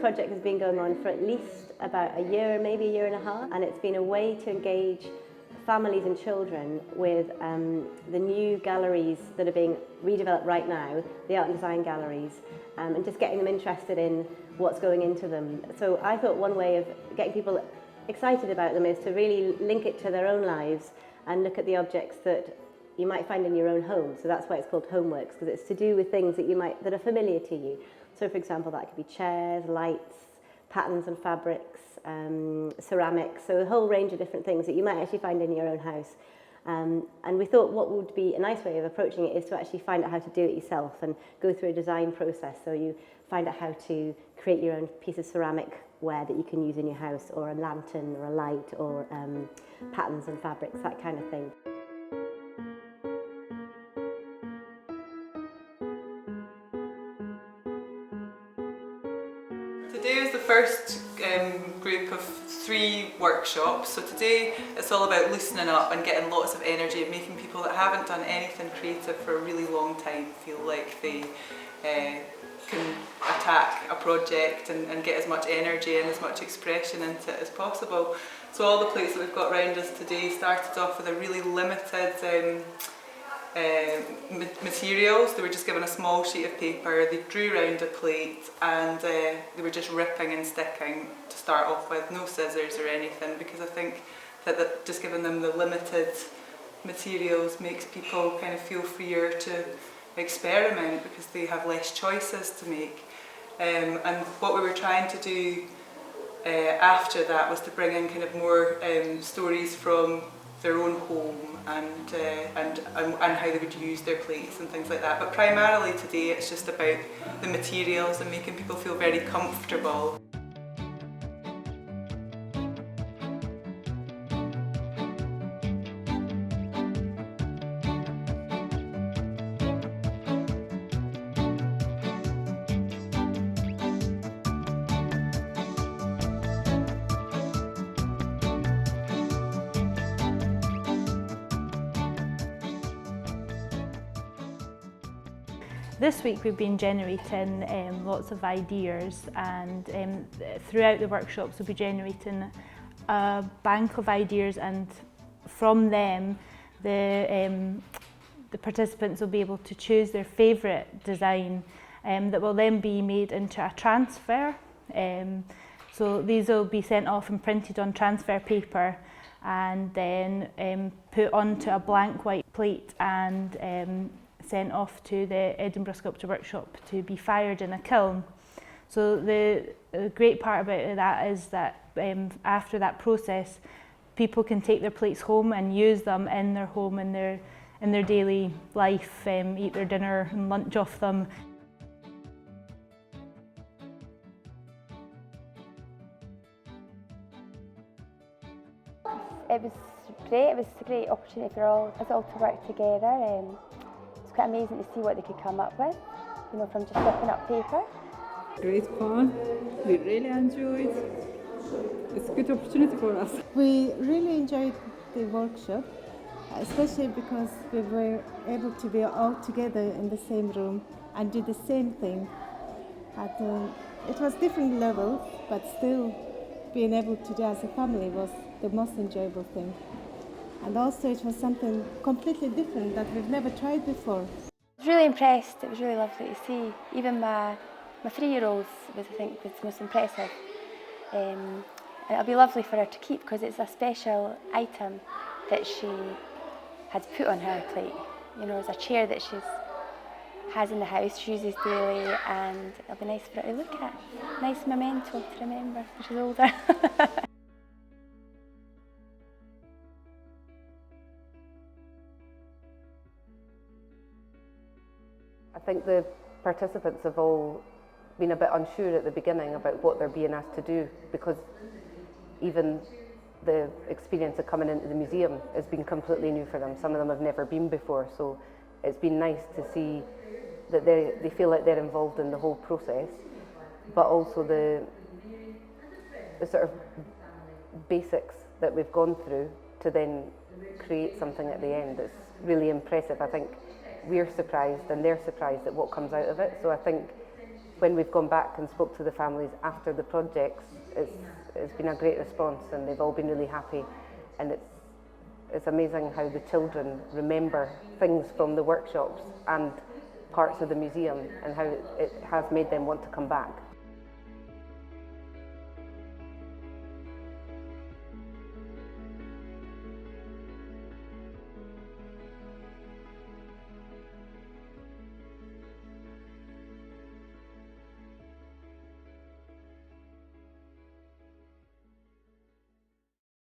project has been going on for at least about a year, maybe a year and a half, and it's been a way to engage families and children with the new galleries that are being redeveloped right now, the art and design galleries, and just getting them interested in what's going into them. So I thought one way of getting people excited about them is to really link it to their own lives and look at the objects that you might find in your own home. So that's why it's called HomeWorks, because it's to do with things that are familiar to you. So for example, that could be chairs, lights, patterns and fabrics, ceramics, so a whole range of different things that you might actually find in your own house. And we thought what would be a nice way of approaching it is to actually find out how to do it yourself and go through a design process. So you find out how to create your own piece of ceramic ware that you can use in your house, or a lantern or a light, or patterns and fabrics, that kind of thing. Today is the first group of 3 workshops. So today it's all about loosening up and getting lots of energy and making people that haven't done anything creative for a really long time feel like they can attack a project and get as much energy and as much expression into it as possible. So all the plates that we've got around us today started off with a really limited materials. They were just given a small sheet of paper, they drew around a plate, and they were just ripping and sticking to start off with, no scissors or anything, because I think that just giving them the limited materials makes people kind of feel freer to experiment because they have less choices to make. And what we were trying to do after that was to bring in kind of more stories from their own home and how they would use their plates and things like that. But primarily today it's just about the materials and making people feel very comfortable. This week we've been generating lots of ideas, and throughout the workshops we'll be generating a bank of ideas, and from them the participants will be able to choose their favourite design that will then be made into a transfer. So these will be sent off and printed on transfer paper and then put onto a blank white plate and sent off to the Edinburgh Sculpture Workshop to be fired in a kiln. So the great part about that is that after that process, people can take their plates home and use them in their home, in their daily life, eat their dinner and lunch off them. It was great. It was a great opportunity for us all to work together. It's quite amazing to see what they could come up with, you know, from just ripping up paper. Great fun. We really enjoyed. It's a good opportunity for us. We really enjoyed the workshop, especially because we were able to be all together in the same room and do the same thing. It was different levels, but still being able to do as a family was the most enjoyable thing. And also it was something completely different that we've never tried before. I was really impressed. It was really lovely to see. Even my 3-year-old was, I think, was the most impressive. And it'll be lovely for her to keep because it's a special item that she had put on her plate. You know, it's a chair that she has in the house, she uses daily, and it'll be nice for her to look at. Nice memento to remember when she's older. I think the participants have all been a bit unsure at the beginning about what they're being asked to do, because even the experience of coming into the museum has been completely new for them. Some of them have never been before, so it's been nice to see that they feel like they're involved in the whole process, but also the sort of basics that we've gone through to then create something at the end that's really impressive. I think we're surprised and they're surprised at what comes out of it, so I think when we've gone back and spoke to the families after the projects, it's been a great response, and they've all been really happy. And it's amazing how the children remember things from the workshops and parts of the museum, and how it has made them want to come back.